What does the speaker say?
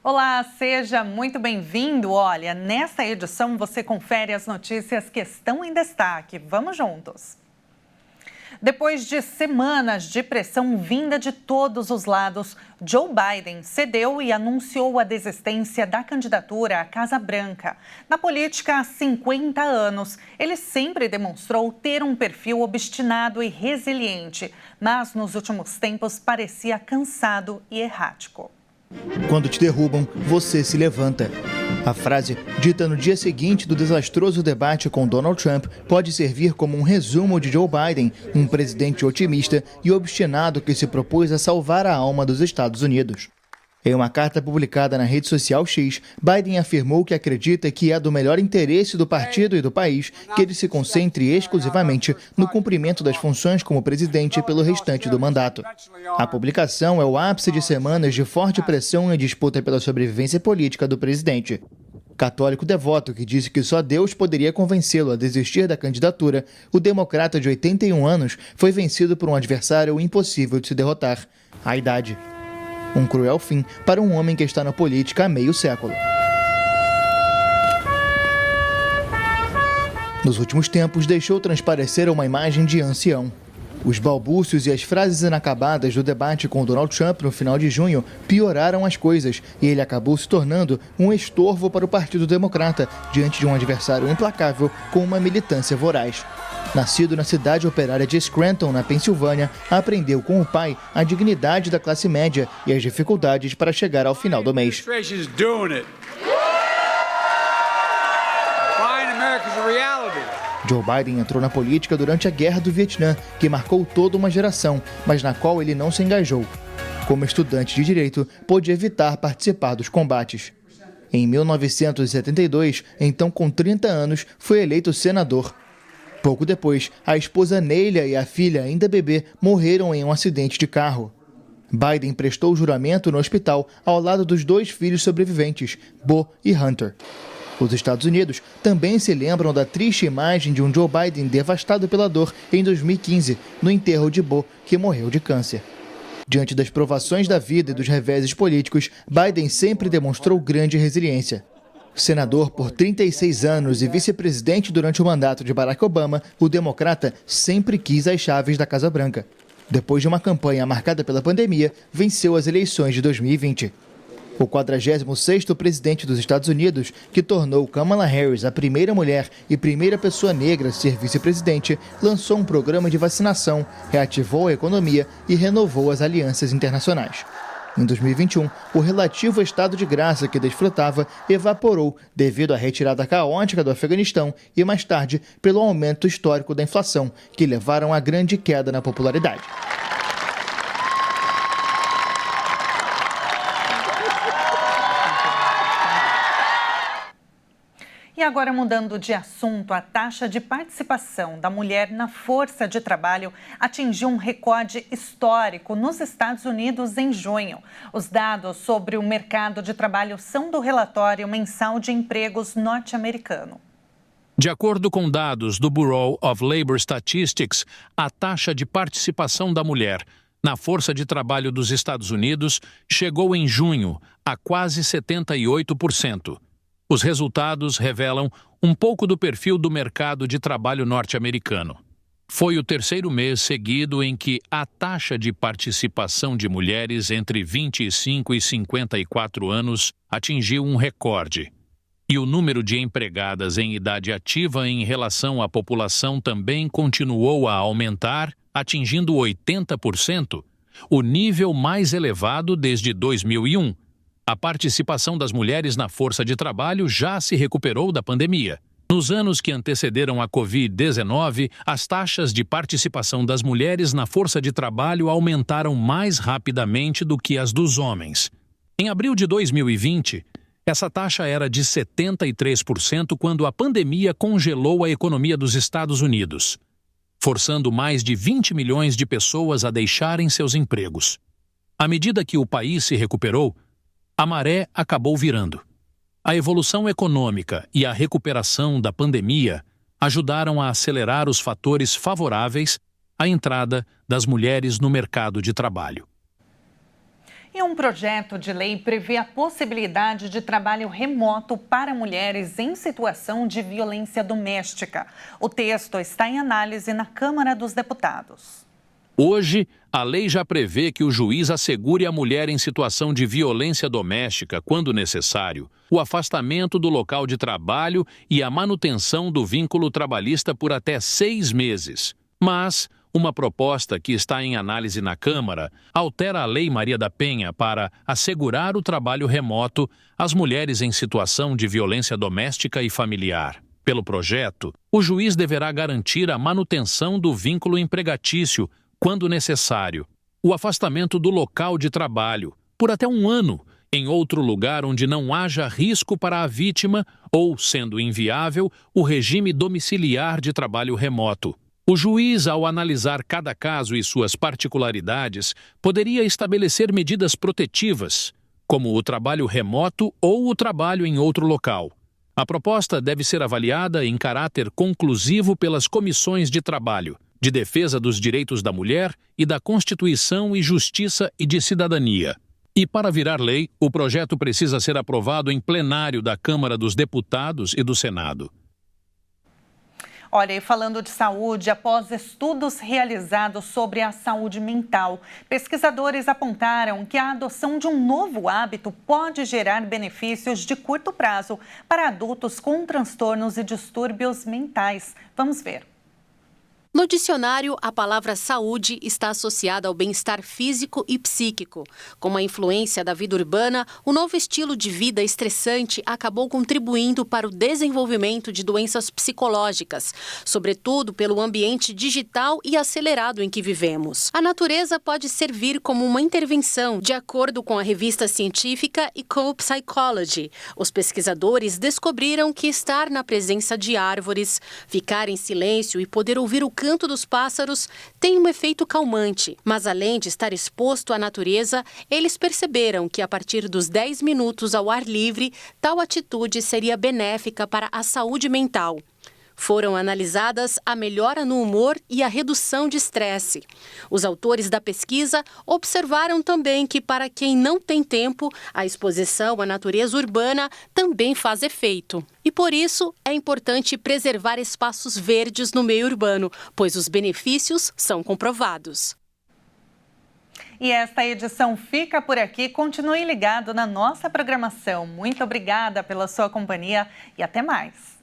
Olá, seja muito bem-vindo. Olha, nessa edição você confere as notícias que estão em destaque. Vamos juntos. Depois de semanas de pressão vinda de todos os lados, Joe Biden cedeu e anunciou a desistência da candidatura à Casa Branca. Na política há 50 anos, ele sempre demonstrou ter um perfil obstinado e resiliente, mas nos últimos tempos parecia cansado e errático. Quando te derrubam, você se levanta. A frase, dita no dia seguinte do desastroso debate com Donald Trump, pode servir como um resumo de Joe Biden, um presidente otimista e obstinado que se propôs a salvar a alma dos Estados Unidos. Em uma carta publicada na rede social X, Biden afirmou que acredita que é do melhor interesse do partido e do país que ele se concentre exclusivamente no cumprimento das funções como presidente pelo restante do mandato. A publicação é o ápice de semanas de forte pressão e disputa pela sobrevivência política do presidente. Católico devoto que disse que só Deus poderia convencê-lo a desistir da candidatura, o democrata de 81 anos foi vencido por um adversário impossível de se derrotar: a idade. Um cruel fim para um homem que está na política há meio século. Nos últimos tempos, deixou transparecer uma imagem de ancião. Os balbúcios e as frases inacabadas do debate com Donald Trump no final de junho pioraram as coisas e ele acabou se tornando um estorvo para o Partido Democrata diante de um adversário implacável com uma militância voraz. Nascido na cidade operária de Scranton, na Pensilvânia, aprendeu com o pai a dignidade da classe média e as dificuldades para chegar ao final do mês. Joe Biden entrou na política durante a Guerra do Vietnã, que marcou toda uma geração, mas na qual ele não se engajou. Como estudante de direito, pôde evitar participar dos combates. Em 1972, então com 30 anos, foi eleito senador. Pouco depois, a esposa Nelia e a filha, ainda bebê, morreram em um acidente de carro. Biden prestou juramento no hospital ao lado dos dois filhos sobreviventes, Bo e Hunter. Os Estados Unidos também se lembram da triste imagem de um Joe Biden devastado pela dor em 2015, no enterro de Bo, que morreu de câncer. Diante das provações da vida e dos reveses políticos, Biden sempre demonstrou grande resiliência. Senador por 36 anos e vice-presidente durante o mandato de Barack Obama, o democrata sempre quis as chaves da Casa Branca. Depois de uma campanha marcada pela pandemia, venceu as eleições de 2020. O 46º presidente dos Estados Unidos, que tornou Kamala Harris a primeira mulher e primeira pessoa negra a ser vice-presidente, lançou um programa de vacinação, reativou a economia e renovou as alianças internacionais. Em 2021, o relativo estado de graça que desfrutava evaporou devido à retirada caótica do Afeganistão e, mais tarde, pelo aumento histórico da inflação, que levaram a grande queda na popularidade. E agora, mudando de assunto, a taxa de participação da mulher na força de trabalho atingiu um recorde histórico nos Estados Unidos em junho. Os dados sobre o mercado de trabalho são do relatório mensal de empregos norte-americano. De acordo com dados do Bureau of Labor Statistics, a taxa de participação da mulher na força de trabalho dos Estados Unidos chegou em junho a quase 78%. Os resultados revelam um pouco do perfil do mercado de trabalho norte-americano. Foi o terceiro mês seguido em que a taxa de participação de mulheres entre 25 e 54 anos atingiu um recorde. E o número de empregadas em idade ativa em relação à população também continuou a aumentar, atingindo 80%, o nível mais elevado desde 2001. A participação das mulheres na força de trabalho já se recuperou da pandemia. Nos anos que antecederam a Covid-19, as taxas de participação das mulheres na força de trabalho aumentaram mais rapidamente do que as dos homens. Em abril de 2020, essa taxa era de 73% quando a pandemia congelou a economia dos Estados Unidos, forçando mais de 20 milhões de pessoas a deixarem seus empregos. À medida que o país se recuperou, a maré acabou virando. A evolução econômica e a recuperação da pandemia ajudaram a acelerar os fatores favoráveis à entrada das mulheres no mercado de trabalho. E um projeto de lei prevê a possibilidade de trabalho remoto para mulheres em situação de violência doméstica. O texto está em análise na Câmara dos Deputados. Hoje, a lei já prevê que o juiz assegure à mulher em situação de violência doméstica, quando necessário, o afastamento do local de trabalho e a manutenção do vínculo trabalhista por até 6 meses. Mas uma proposta que está em análise na Câmara altera a Lei Maria da Penha para assegurar o trabalho remoto às mulheres em situação de violência doméstica e familiar. Pelo projeto, o juiz deverá garantir a manutenção do vínculo empregatício, quando necessário, o afastamento do local de trabalho, por até 1 ano, em outro lugar onde não haja risco para a vítima ou, sendo inviável, o regime domiciliar de trabalho remoto. O juiz, ao analisar cada caso e suas particularidades, poderia estabelecer medidas protetivas, como o trabalho remoto ou o trabalho em outro local. A proposta deve ser avaliada em caráter conclusivo pelas comissões de trabalho, de defesa dos direitos da mulher e da Constituição e Justiça e de Cidadania. E para virar lei, o projeto precisa ser aprovado em plenário da Câmara dos Deputados e do Senado. Olha, e falando de saúde, após estudos realizados sobre a saúde mental, pesquisadores apontaram que a adoção de um novo hábito pode gerar benefícios de curto prazo para adultos com transtornos e distúrbios mentais. Vamos ver. No dicionário, a palavra saúde está associada ao bem-estar físico e psíquico. Com a influência da vida urbana, o novo estilo de vida estressante acabou contribuindo para o desenvolvimento de doenças psicológicas, sobretudo pelo ambiente digital e acelerado em que vivemos. A natureza pode servir como uma intervenção, de acordo com a revista científica Ecopsychology. Os pesquisadores descobriram que estar na presença de árvores, ficar em silêncio e poder ouvir o canto dos pássaros tem um efeito calmante, mas além de estar exposto à natureza, eles perceberam que a partir dos 10 minutos ao ar livre, tal atitude seria benéfica para a saúde mental. Foram analisadas a melhora no humor e a redução de estresse. Os autores da pesquisa observaram também que, para quem não tem tempo, a exposição à natureza urbana também faz efeito. E por isso, é importante preservar espaços verdes no meio urbano, pois os benefícios são comprovados. E esta edição fica por aqui. Continue ligado na nossa programação. Muito obrigada pela sua companhia e até mais.